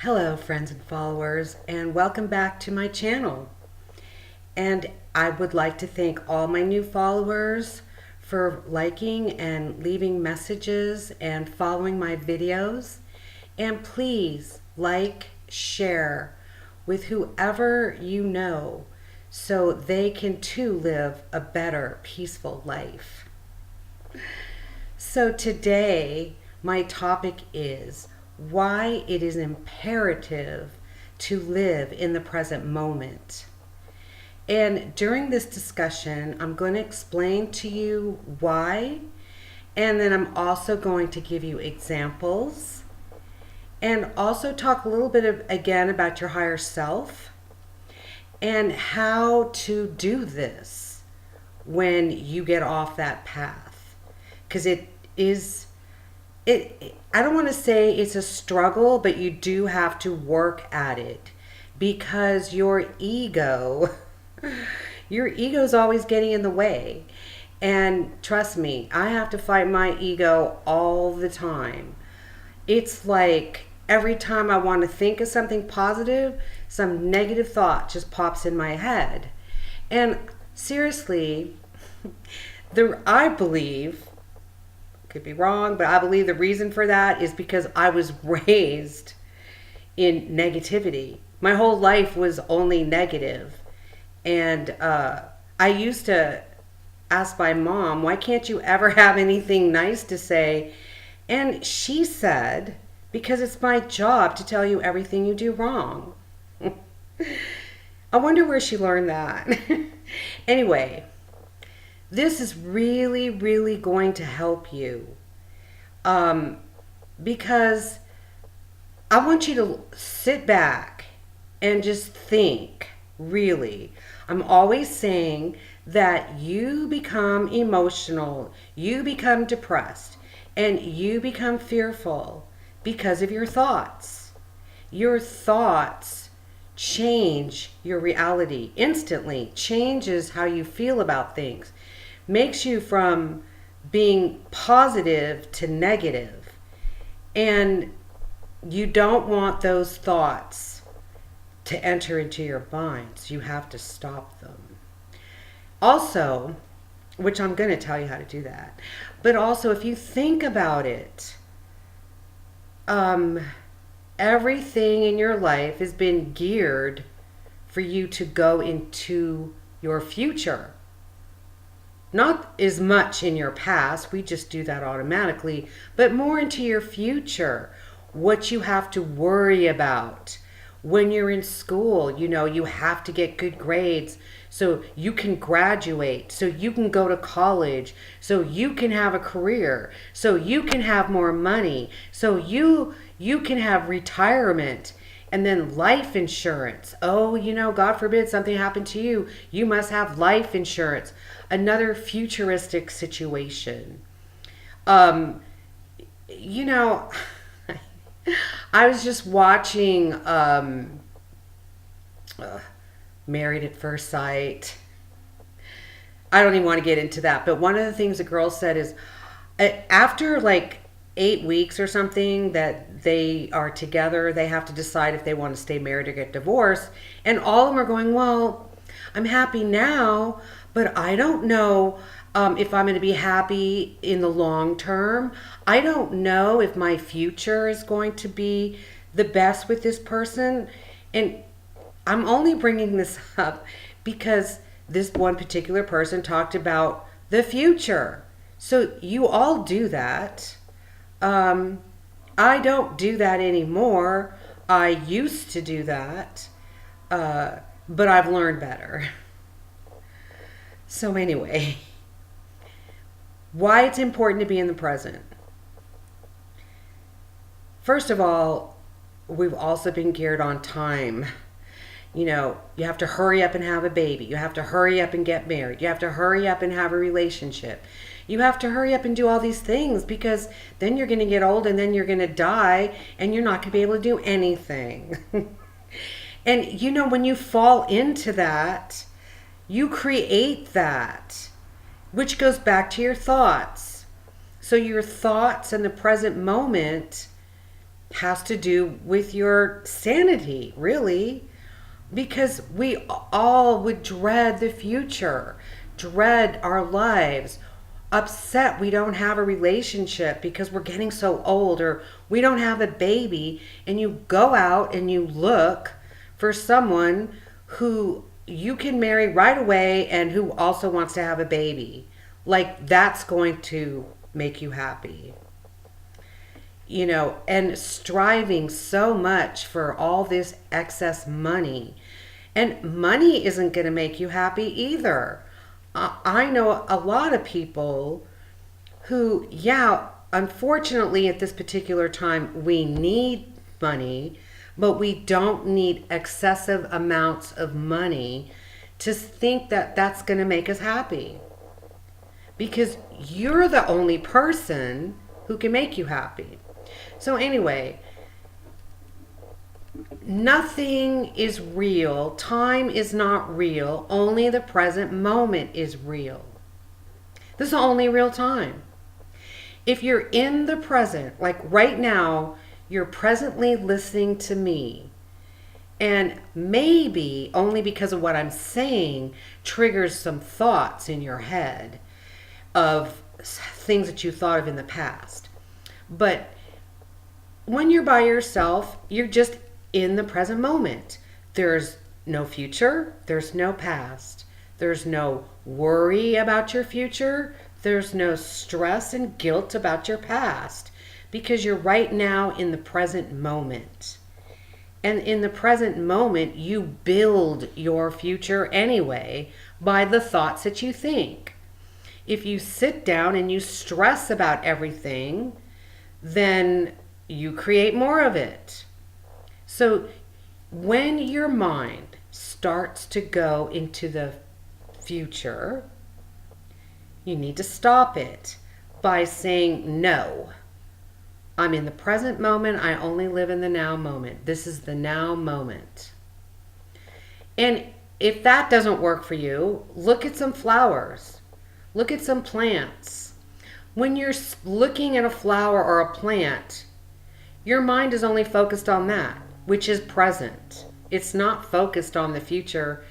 Hello friends and followers, and welcome back to my channel. And I would like to thank all my new followers for liking and leaving messages and following my videos. And please like, share with whoever you know so they can too live a better, peaceful life. So today, my topic is why it is imperative to live in the present moment. And during this discussion, I'm going to explain to you why, and then I'm also going to give you examples, and also talk a little bit again about your higher self and how to do this when you get off that path. Because I don't want to say it's a struggle, but you do have to work at it because your ego is always getting in the way. And trust me, I have to fight my ego all the time. It's like every time I want to think of something positive, some negative thought just pops in my head. And seriously, I believe, could be wrong, but I believe the reason for that is because I was raised in negativity. My whole life was only negative. And I used to ask my mom, why can't you ever have anything nice to say? And she said, because it's my job to tell you everything you do wrong. I wonder where she learned that. Anyway, this is really, really going to help you because I want you to sit back and just think, really. I'm always saying that you become emotional, you become depressed, and you become fearful because of your thoughts. Your thoughts change your reality instantly, changes how you feel about things, makes you from being positive to negative. And you don't want those thoughts to enter into your mind, so you have to stop them. Also, which I'm going to tell you how to do that, but also if you think about it, everything in your life has been geared for you to go into your future. Not as much in your past, we just do that automatically, but more into your future, what you have to worry about. When you're in school, you have to get good grades so you can graduate, so you can go to college, so you can have a career, so you can have more money, so you can have retirement, and then life insurance. Oh, God forbid something happened to you. You must have life insurance. Another futuristic situation. You know, I was just watching Married at First Sight. I don't even want to get into that, but one of the things the girl said is after like 8 weeks or something that they are together, they have to decide if they want to stay married or get divorced. And all of them are going, well, I'm happy now, but I don't know if I'm going to be happy in the long term. I don't know if my future is going to be the best with this person. And I'm only bringing this up because this one particular person talked about the future. So you all do that. I don't do that anymore. I used to do that, but I've learned better. So anyway, why it's important to be in the present. First of all, we've also been geared on time. You have to hurry up and have a baby. You have to hurry up and get married. You have to hurry up and have a relationship. You have to hurry up and do all these things because then you're going to get old and then you're going to die and you're not going to be able to do anything. And when you fall into that, you create that, which goes back to your thoughts. So your thoughts in the present moment has to do with your sanity, really. Because we all would dread the future, dread our lives, upset we don't have a relationship because we're getting so old, or we don't have a baby, and you go out and you look for someone who you can marry right away and who also wants to have a baby. Like, that's going to make you happy. And striving so much for all this excess money. And money isn't going to make you happy either. I know a lot of people who, yeah, unfortunately at this particular time, we need money, but we don't need excessive amounts of money to think that that's going to make us happy. Because you're the only person who can make you happy. So anyway, nothing is real. Time is not real. Only the present moment is real. This is the only real time. If you're in the present, like right now, you're presently listening to me, and maybe only because of what I'm saying triggers some thoughts in your head of things that you thought of in the past. But when you're by yourself, you're just in the present moment. There's no future. There's no past. There's no worry about your future. There's no stress and guilt about your past, because you're right now in the present moment. And in the present moment, you build your future anyway by the thoughts that you think. If you sit down and you stress about everything, then you create more of it. So when your mind starts to go into the future, you need to stop it by saying, no, I'm in the present moment. I only live in the now moment. This is the now moment. And if that doesn't work for you, look at some flowers. Look at some plants. When you're looking at a flower or a plant, your mind is only focused on that, which is present. It's not focused on the future.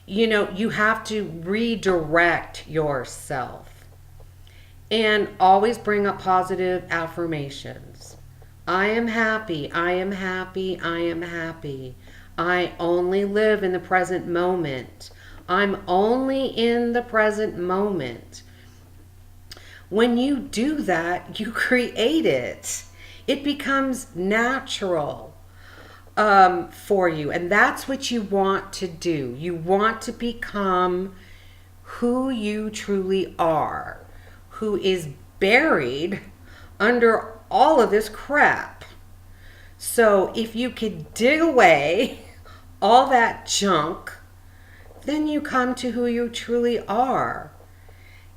You have to redirect yourself. And always bring up positive affirmations. I am happy, I am happy, I am happy. I only live in the present moment. I'm only in the present moment. When you do that, you create it. It becomes natural for you. And that's what you want to do. You want to become who you truly are, who is buried under all of this crap. So if you could dig away all that junk, then you come to who you truly are.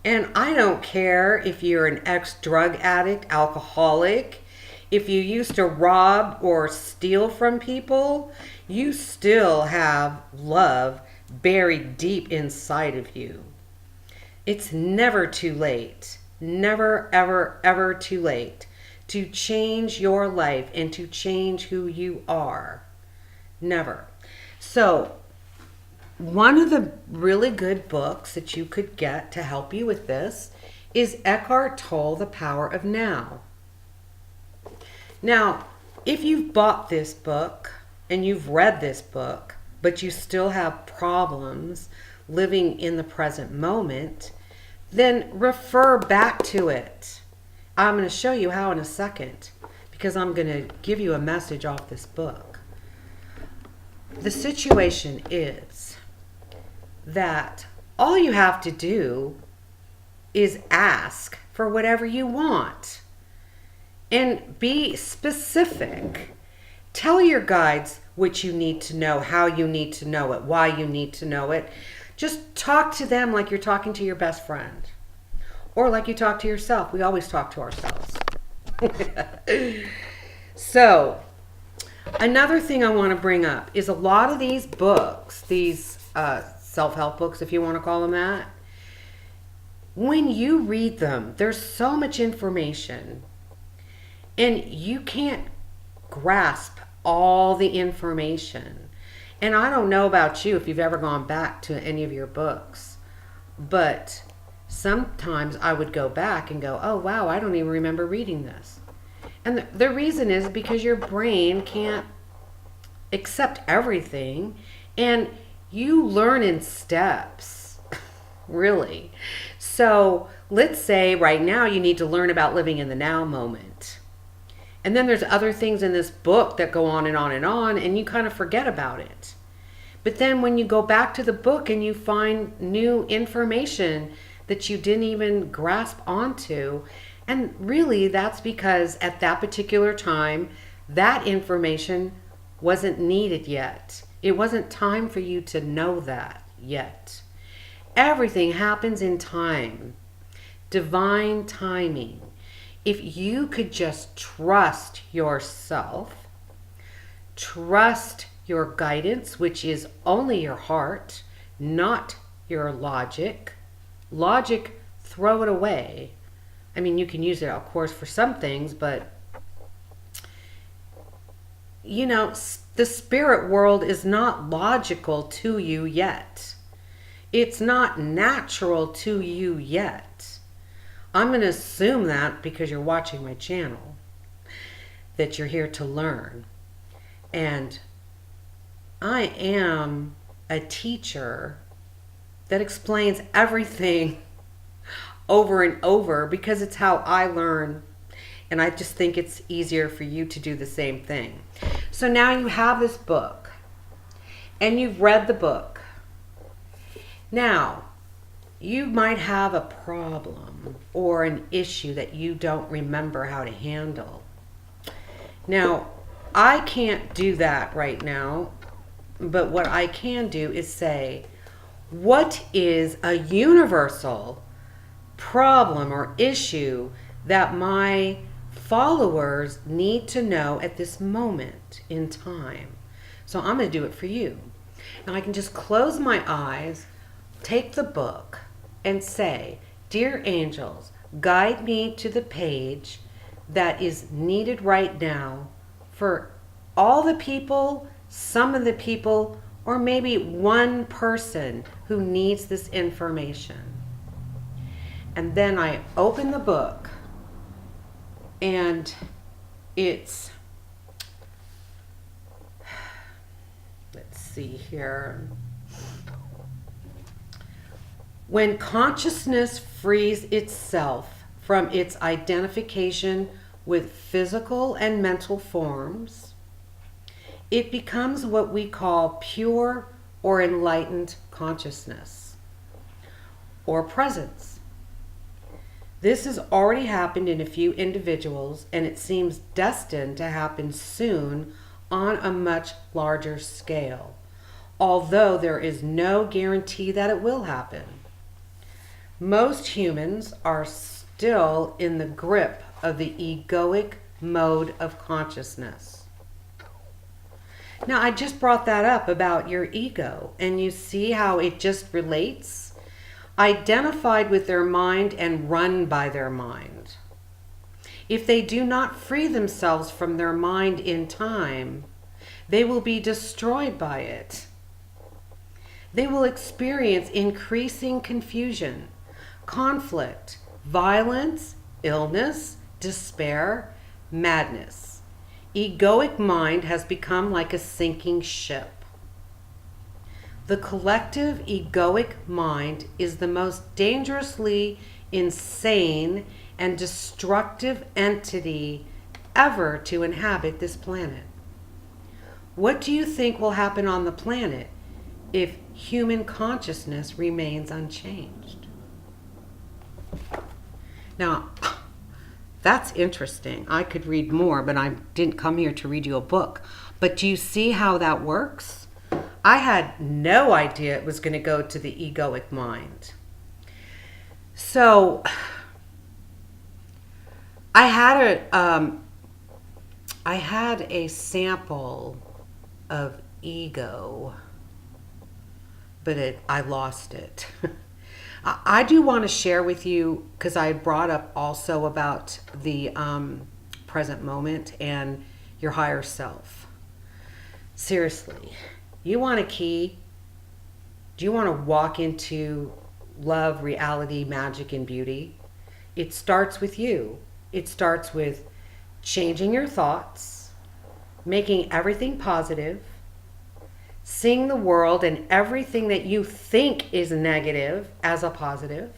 And I don't care if you're an ex-drug addict, alcoholic, if you used to rob or steal from people, you still have love buried deep inside of you. It's never too late. Never, ever, ever too late to change your life and to change who you are. Never. So, one of the really good books that you could get to help you with this is Eckhart Tolle, The Power of Now. Now, if you've bought this book and you've read this book, but you still have problems living in the present moment, then refer back to it. I'm going to show you how in a second, because I'm going to give you a message off this book. The situation is that all you have to do is ask for whatever you want. And be specific. Tell your guides what you need to know, how you need to know it, why you need to know it. Just talk to them like you're talking to your best friend. Or like you talk to yourself. We always talk to ourselves. So, another thing I want to bring up is a lot of these books, these self-help books, if you want to call them that, when you read them, there's so much information. And you can't grasp all the information. And I don't know about you if you've ever gone back to any of your books, but sometimes I would go back and go, oh wow, I don't even remember reading this. And the reason is because your brain can't accept everything, and you learn in steps, really. So let's say right now you need to learn about living in the now moment. And then there's other things in this book that go on and on and on, and you kind of forget about it. But then when you go back to the book and you find new information that you didn't even grasp onto, and really that's because at that particular time, that information wasn't needed yet. It wasn't time for you to know that yet. Everything happens in time, divine timing. If you could just trust yourself, trust your guidance, which is only your heart, not your logic. Logic, throw it away. I mean, you can use it, of course, for some things, but you know, the spirit world is not logical to you yet. It's not natural to you yet. I'm going to assume that because you're watching my channel, that you're here to learn. And I am a teacher that explains everything over and over because it's how I learn. And I just think it's easier for you to do the same thing. So now you have this book and you've read the book. Now, you might have a problem or an issue that you don't remember how to handle. Now, I can't do that right now, but what I can do is say, what is a universal problem or issue that my followers need to know at this moment in time? So I'm going to do it for you. And I can just close my eyes, take the book, and say, dear angels, guide me to the page that is needed right now for all the people, some of the people, or maybe one person who needs this information. And then I open the book and it's, let's see here. When consciousness frees itself from its identification with physical and mental forms, it becomes what we call pure or enlightened consciousness or presence. This has already happened in a few individuals, and it seems destined to happen soon on a much larger scale, although there is no guarantee that it will happen. Most humans are still in the grip of the egoic mode of consciousness. Now, I just brought that up about your ego, and you see how it just relates? Identified with their mind and run by their mind. If they do not free themselves from their mind in time, they will be destroyed by it. They will experience increasing confusion, conflict, violence, illness, despair, madness. Egoic mind has become like a sinking ship. The collective egoic mind is the most dangerously insane and destructive entity ever to inhabit this planet. What do you think will happen on the planet if human consciousness remains unchanged? Now, that's interesting. I could read more, but I didn't come here to read you a book. But do you see how that works? I had no idea it was going to go to the egoic mind. So I had a sample of ego, but I lost it. I do want to share with you, because I brought up also about the present moment, and your higher self. Seriously, you want a key? Do you want to walk into love, reality, magic, and beauty? It starts with you. It starts with changing your thoughts, making everything positive, seeing the world and everything that you think is negative as a positive,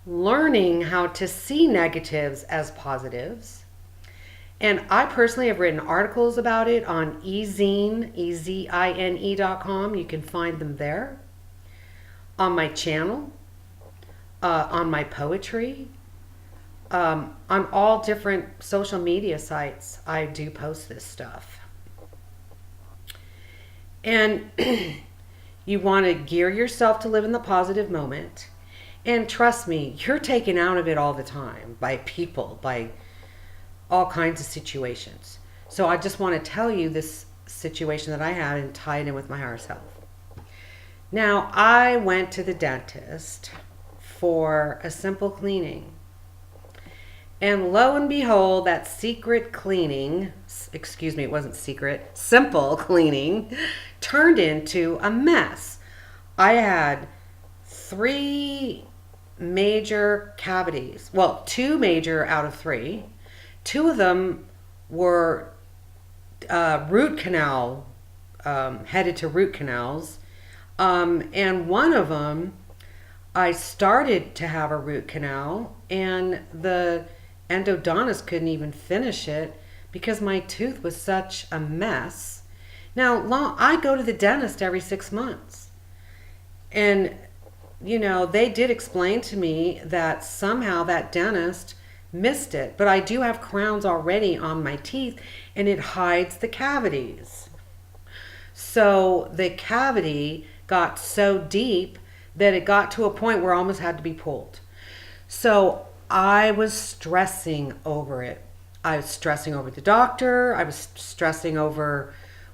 learning how to see negatives as positives. And I personally have written articles about it on ezine, ezine.com. You can find them there. On my channel, on my poetry, on all different social media sites, I do post this stuff. And you want to gear yourself to live in the positive moment. And trust me, you're taken out of it all the time by people, by all kinds of situations. So I just want to tell you this situation that I had and tie it in with my higher self. Now, I went to the dentist for a simple cleaning. And lo and behold, that secret cleaning, excuse me, it wasn't secret, simple cleaning, turned into a mess. I had 3 major cavities. Well, 2 major out of 3. 2 of them were root canal, headed to root canals. And one of them, I started to have a root canal, and the endodontist couldn't even finish it because my tooth was such a mess. Now, I go to the dentist every 6 months. And, they did explain to me that somehow that dentist missed it. But I do have crowns already on my teeth, and it hides the cavities. So the cavity got so deep that it got to a point where it almost had to be pulled. So I was stressing over it. I was stressing over the doctor. I was stressing over,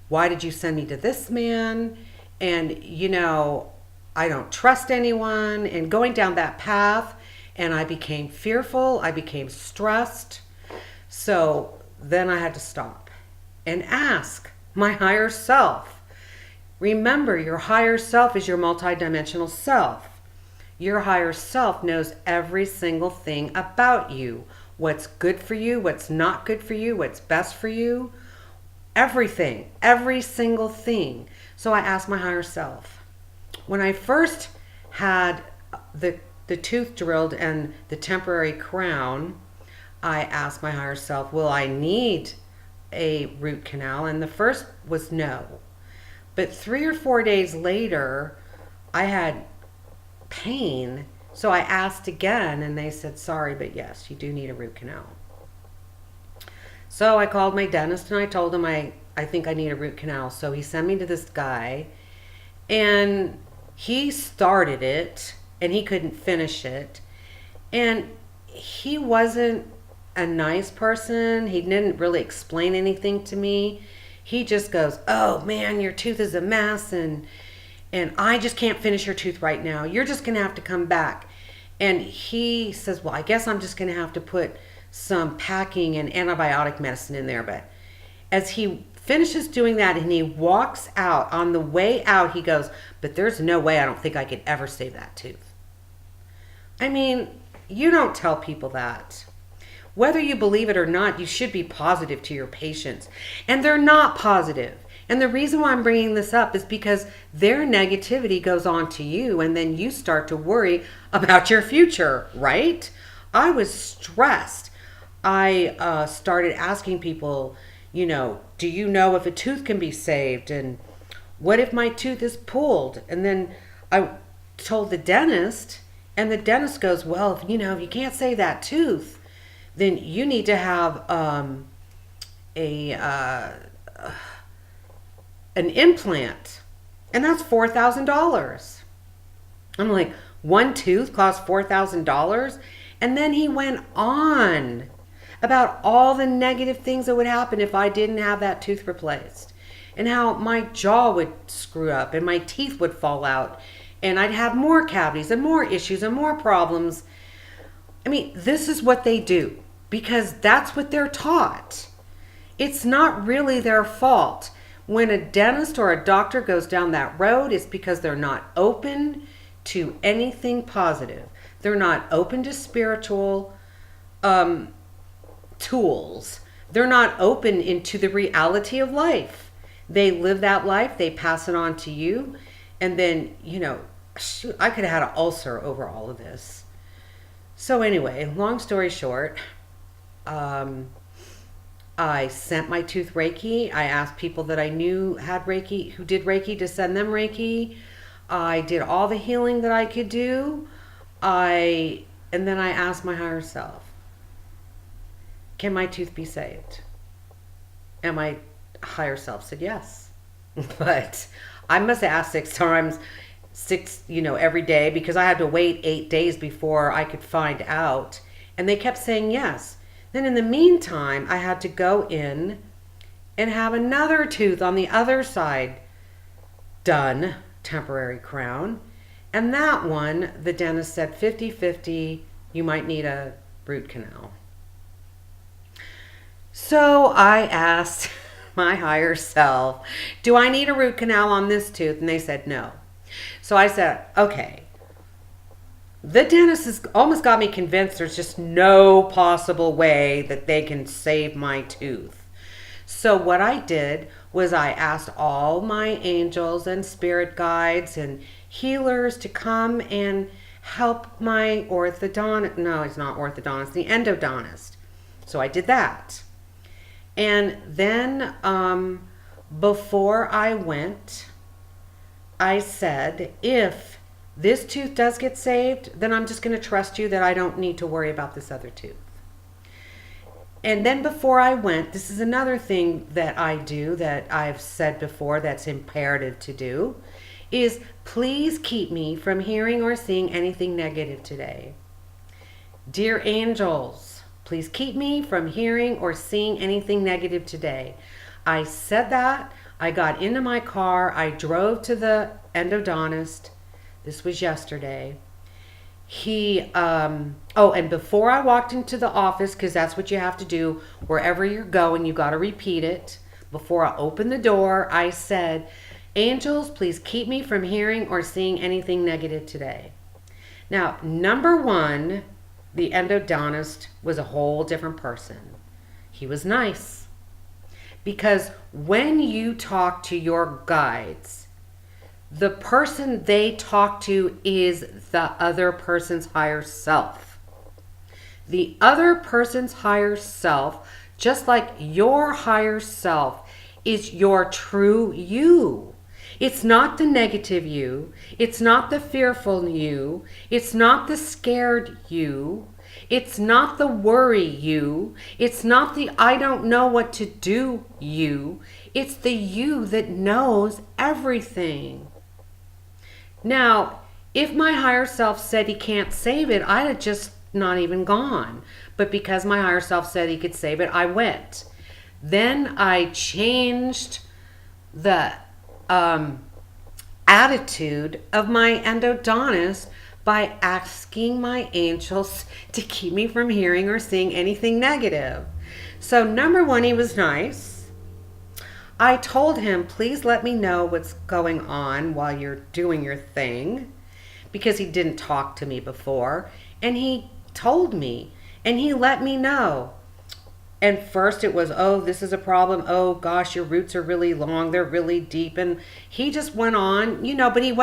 why did you send me to this man? And, I don't trust anyone. And going down that path, and I became fearful. I became stressed. So then I had to stop and ask my higher self. Remember, your higher self is your multidimensional self. Your higher self knows every single thing about you. What's good for you, what's not good for you, what's best for you. Everything, every single thing. So I asked my higher self. When I first had the tooth drilled and the temporary crown, I asked my higher self, will I need a root canal? And the first was no. But 3 or 4 days later, I had pain. So I asked again, and they said, sorry, but yes, you do need a root canal. So I called my dentist and I told him I think I need a root canal. So he sent me to this guy, and he started it and he couldn't finish it. And he wasn't a nice person. He didn't really explain anything to me. He just goes, oh man, your tooth is a mess, and I just can't finish your tooth right now. You're just going to have to come back. And he says, well, I guess I'm just going to have to put some packing and antibiotic medicine in there. But as he finishes doing that and he walks out, on the way out, he goes, but there's no way, I don't think I could ever save that tooth. I mean, you don't tell people that. Whether you believe it or not, you should be positive to your patients. And they're not positive. And the reason why I'm bringing this up is because their negativity goes on to you, and then you start to worry about your future, right? I was stressed. I started asking people, do you know if a tooth can be saved? And what if my tooth is pulled? And then I told the dentist, and the dentist goes, well, if you can't save that tooth, then you need to have an implant, and that's $4,000. I'm like, one tooth costs $4,000? And then he went on about all the negative things that would happen if I didn't have that tooth replaced, and how my jaw would screw up and my teeth would fall out, and I'd have more cavities and more issues and more problems. I mean, this is what they do because that's what they're taught. It's not really their fault. When a dentist or a doctor goes down that road, it's because they're not open to anything positive. They're not open to spiritual tools. They're not open into the reality of life. They live that life, they pass it on to you, and then, shoot, I could have had an ulcer over all of this. So anyway, long story short, I sent my tooth Reiki. I asked people that I knew had Reiki, who did Reiki, to send them Reiki. I did all the healing that I could do. And then I asked my higher self, can my tooth be saved? And my higher self said yes. But I must have asked 6 times, every day, because I had to wait 8 days before I could find out. And they kept saying yes. Then in the meantime, I had to go in and have another tooth on the other side done, temporary crown. And that one, the dentist said 50-50, you might need a root canal. So I asked my higher self, do I need a root canal on this tooth? And they said no. So I said, okay. The dentist has almost got me convinced there's just no possible way that they can save my tooth. So what I did was I asked all my angels and spirit guides and healers to come and help my orthodontist. No, he's not orthodontist, the endodontist. So I did that. And then before I went, I said, if this tooth does get saved, then I'm just going to trust you that I don't need to worry about this other tooth. And then before I went, this is another thing that I do that I've said before that's imperative to do, is please keep me from hearing or seeing anything negative today. Dear angels, please keep me from hearing or seeing anything negative today. I said that. I got into my car. I drove to the endodontist. This was yesterday. And before I walked into the office, because that's what you have to do wherever you're going, you got to repeat it. Before I opened the door, I said, angels, please keep me from hearing or seeing anything negative today. Now, number one, the endodontist was a whole different person. He was nice. Because when you talk to your guides, the person they talk to is the other person's higher self. The other person's higher self, just like your higher self, is your true you. It's not the negative you. It's not the fearful you. It's not the scared you. It's not the worry you. It's not the I don't know what to do you. It's the you that knows everything. Now, if my higher self said he can't save it, I'd have just not even gone. But because my higher self said he could save it, I went. Then I changed the attitude of my endodontist by asking my angels to keep me from hearing or seeing anything negative. So number one, he was nice. I told him, please let me know what's going on while you're doing your thing, because he didn't talk to me before. And he told me, and he let me know. And first it was, oh, this is a problem. Oh gosh, your roots are really long. They're really deep. And he just went on, but he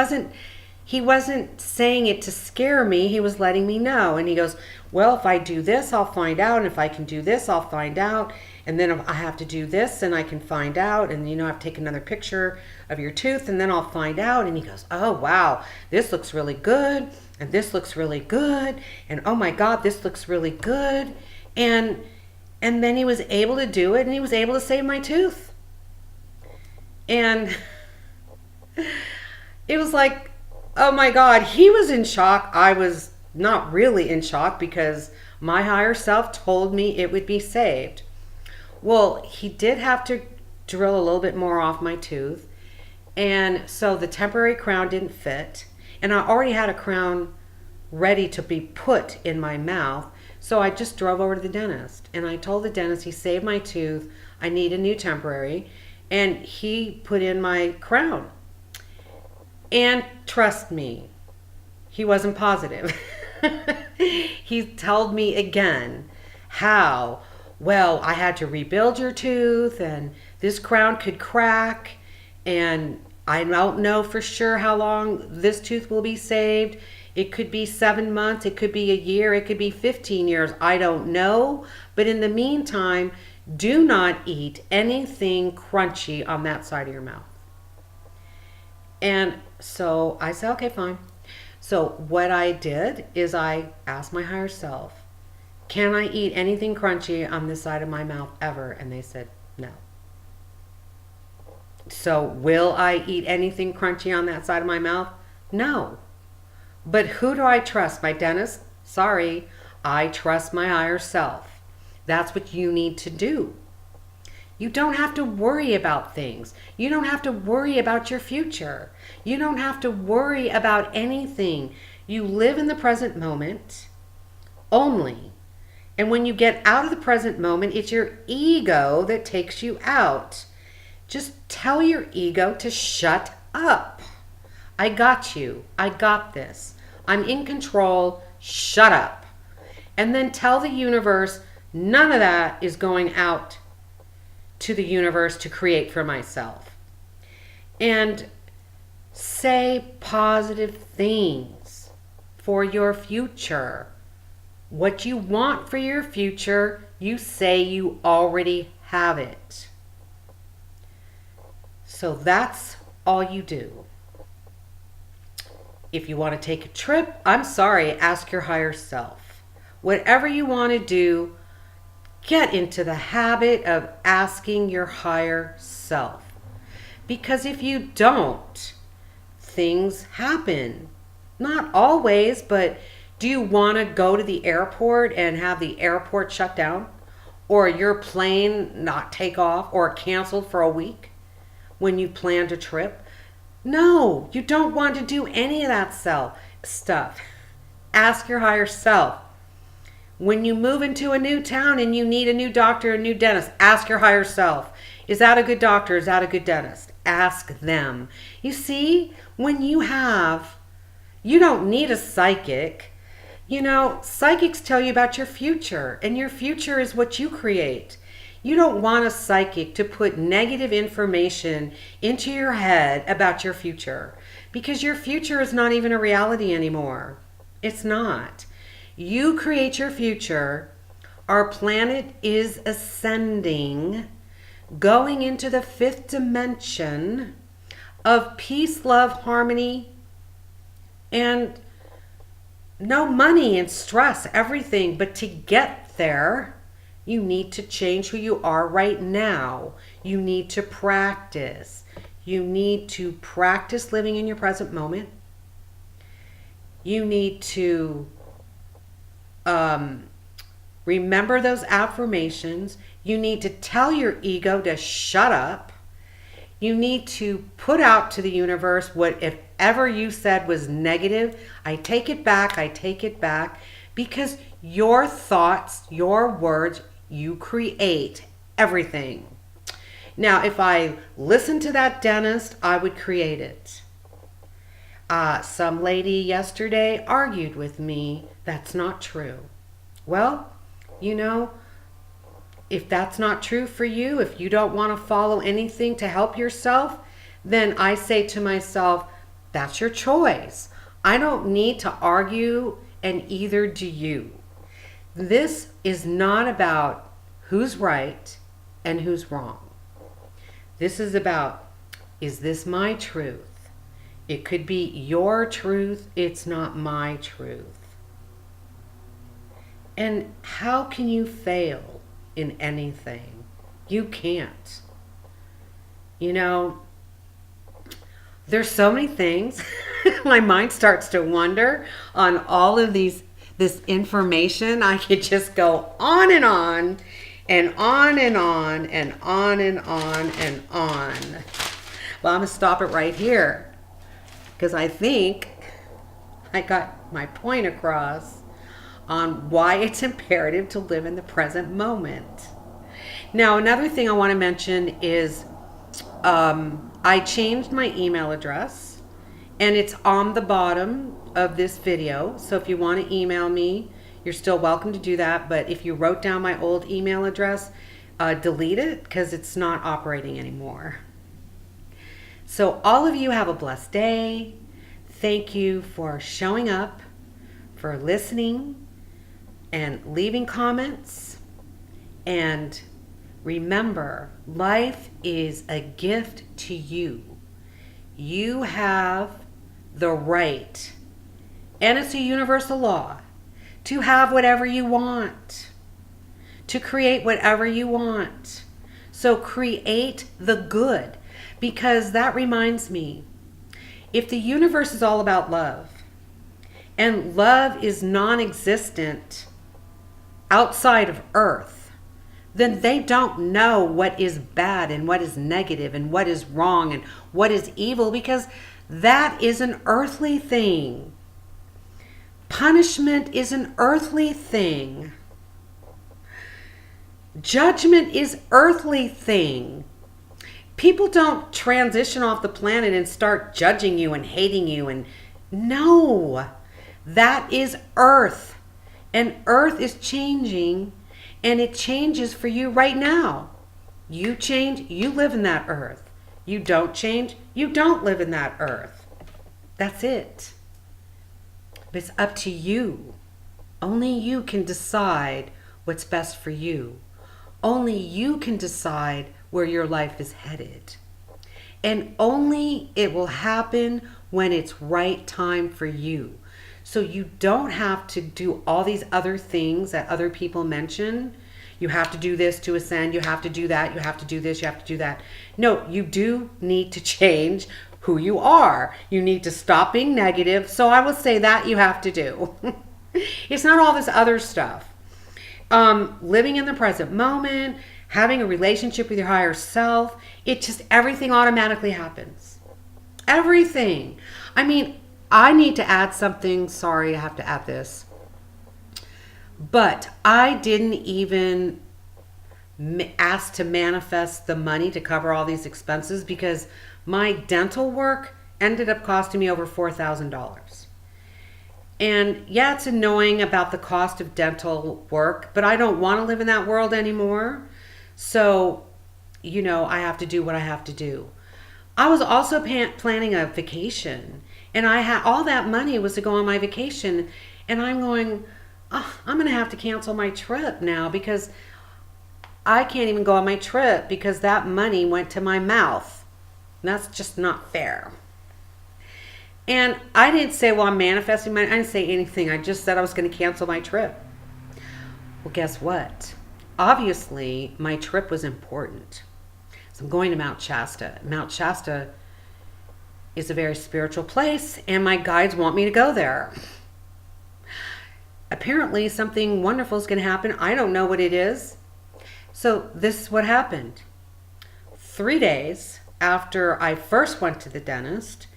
wasn't saying it to scare me. He was letting me know. And he goes, well, if I do this, I'll find out. And if I can do this, I'll find out. And then if I have to do this, and I can find out. And, I have to take another picture of your tooth, and then I'll find out. And he goes, oh, wow, this looks really good. And this looks really good. And, oh, my God, this looks really good. And then he was able to do it, and he was able to save my tooth. And it was like, oh my God, he was in shock. I was not really in shock because my higher self told me it would be saved. Well, he did have to drill a little bit more off my tooth. And so the temporary crown didn't fit. And I already had a crown ready to be put in my mouth. So I just drove over to the dentist, and I told the dentist he saved my tooth. I need a new temporary, and he put in my crown. And trust me, he wasn't positive. He told me again how, well, I had to rebuild your tooth and this crown could crack, and I don't know for sure how long this tooth will be saved. It could be 7 months, it could be a year, it could be 15 years. I don't know. But in the meantime, do not eat anything crunchy on that side of your mouth. And so I said, okay, fine. So what I did is I asked my higher self, can I eat anything crunchy on this side of my mouth ever? And they said, no. So will I eat anything crunchy on that side of my mouth? No. But who do I trust? My dentist? Sorry, I trust my higher self. That's what you need to do. You don't have to worry about things. You don't have to worry about your future. You don't have to worry about anything. You live in the present moment only. And when you get out of the present moment, it's your ego that takes you out. Just tell your ego to shut up. I got you. I got this. I'm in control. Shut up. And then tell the universe, none of that is going out to the universe to create for myself. And say positive things for your future. What you want for your future, you say you already have it. So that's all you do. If you want to take a trip, I'm sorry, ask your higher self. Whatever you want to do, get into the habit of asking your higher self. Because if you don't, things happen. Not always, but do you want to go to the airport and have the airport shut down? Or your plane not take off or canceled for a week when you planned a trip? No, you don't want to do any of that stuff. Ask your higher self. When you move into a new town and you need a new doctor, a new dentist, ask your higher self. Is that a good doctor? Is that a good dentist? Ask them. You see, when you don't need a psychic. You know, psychics tell you about your future, and your future is what you create. You don't want a psychic to put negative information into your head about your future, because your future is not even a reality anymore. It's not. You create your future. Our planet is ascending, going into the 5th dimension of peace, love, harmony, and no money and stress, everything. But to get there, you need to change who you are right now. You need to practice. You need to practice living in your present moment. You need to remember those affirmations. You need to tell your ego to shut up. You need to put out to the universe what if ever you said was negative. I take it back. I take it back. Because your thoughts, your words, you create everything. Now, if I listened to that dentist, I would create it. Some lady yesterday argued with me. That's not true. Well, you know, if that's not true for you, if you don't want to follow anything to help yourself, then I say to myself, that's your choice. I don't need to argue, and either do you. This is not about who's right and who's wrong. This is about, is this my truth? It could be your truth. It's not my truth. And how can you fail in anything? You can't. You know, there's so many things. My mind starts to wander on all of this information. I could just go on and on and on and on and on and on and on. Well, I'm going to stop it right here because I think I got my point across. on why it's imperative to live in the present moment. Now, another thing I want to mention is I changed my email address, and it's on the bottom of this video. So if you want to email me, you're still welcome to do that. But if you wrote down my old email address, delete it because it's not operating anymore. So all of you have a blessed day. Thank you for showing up, for listening, and leaving comments. And remember, life is a gift to you. You have the right, and it's a universal law, to have whatever you want, to create whatever you want. So create the good, because that reminds me, if the universe is all about love, and love is non-existent outside of Earth, then they don't know what is bad and what is negative and what is wrong and what is evil, because that is an earthly thing. Punishment is an earthly thing. Judgment is earthly thing. People don't transition off the planet and start judging you and hating you. And no, that is Earth. And Earth is changing, and it changes for you right now. You change, you live in that Earth. You don't change, you don't live in that Earth. That's it. But it's up to you. Only you can decide what's best for you. Only you can decide where your life is headed. And only it will happen when it's right time for you. So you don't have to do all these other things that other people mention. You have to do this to ascend. You have to do that. You have to do this. You have to do that. No, you do need to change who you are. You need to stop being negative. So I will say that you have to do. It's not all this other stuff. Living in the present moment, having a relationship with your higher self, it just, everything automatically happens. Everything. I mean, I need to add something. Sorry, I have to add this. But I didn't even ask to manifest the money to cover all these expenses, because my dental work ended up costing me over $4,000. And yeah, it's annoying about the cost of dental work, but I don't want to live in that world anymore. So, I have to do what I have to do. I was also planning a vacation, and I had all that money was to go on my vacation. And I'm going, oh, I'm going to have to cancel my trip now, because I can't even go on my trip because that money went to my mouth. And that's just not fair. And I didn't say, well, I'm manifesting money. I didn't say anything. I just said I was going to cancel my trip. Well, guess what? Obviously, my trip was important. So I'm going to Mount Shasta. Mount Shasta is a very spiritual place, and my guides want me to go there. Apparently, something wonderful is going to happen. I don't know what it is. So this is what happened. 3 days after I first went to the dentist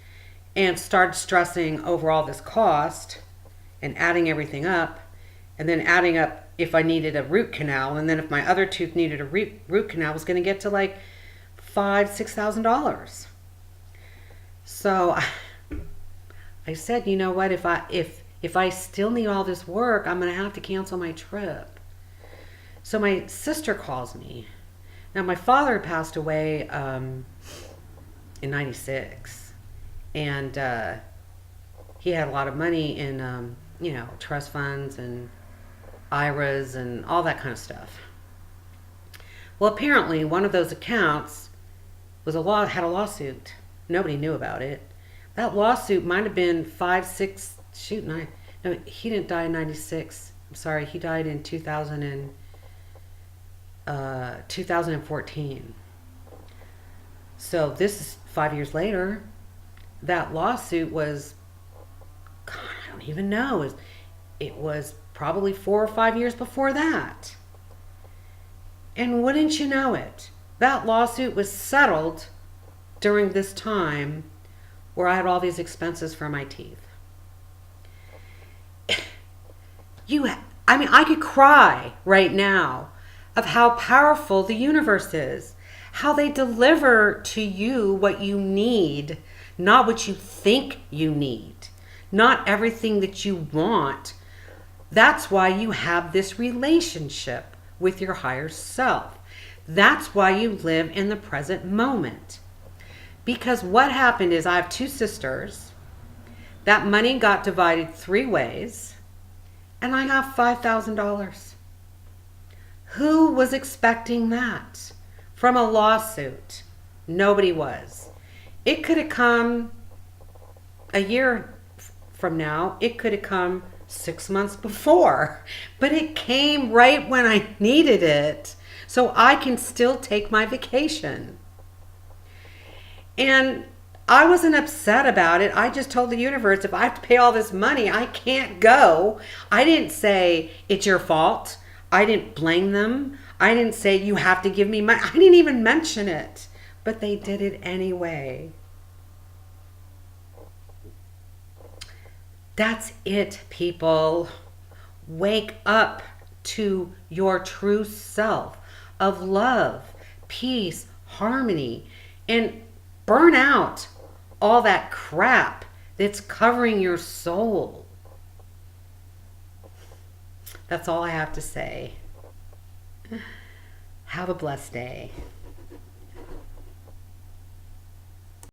and started stressing over all this cost and adding everything up, and then adding up if I needed a root canal, and then if my other tooth needed a root canal, was going to get to like $5,000-$6,000. So I said, you know what, if I still need all this work, I'm going to have to cancel my trip. So my sister calls me. Now, my father passed away in 96. And he had a lot of money in, trust funds and IRAs and all that kind of stuff. Well, apparently one of those accounts had a lawsuit. Nobody knew about it. That lawsuit might have been 5, 6, nine. No, he didn't die in 96. I'm sorry, he died in 2014. So this is 5 years later. That lawsuit was, God, I don't even know. It was probably 4 or 5 years before that. And wouldn't you know it, that lawsuit was settled during this time where I had all these expenses for my teeth. I mean, I could cry right now of how powerful the universe is, how they deliver to you what you need, not what you think you need, not everything that you want. That's why you have this relationship with your higher self. That's why you live in the present moment. Because what happened is I have two sisters. That money got divided 3 ways, and I got $5,000. Who was expecting that from a lawsuit? Nobody was. It could have come a year from now. It could have come 6 months before, but it came right when I needed it, so I can still take my vacation. And I wasn't upset about it. I just told the universe, if I have to pay all this money, I can't go. I didn't say it's your fault. I didn't blame them. I didn't say you have to give me money. I didn't even mention it, but they did it anyway. That's it, people. Wake up to your true self of love, peace, harmony, and burn out all that crap that's covering your soul. That's all I have to say. Have a blessed day.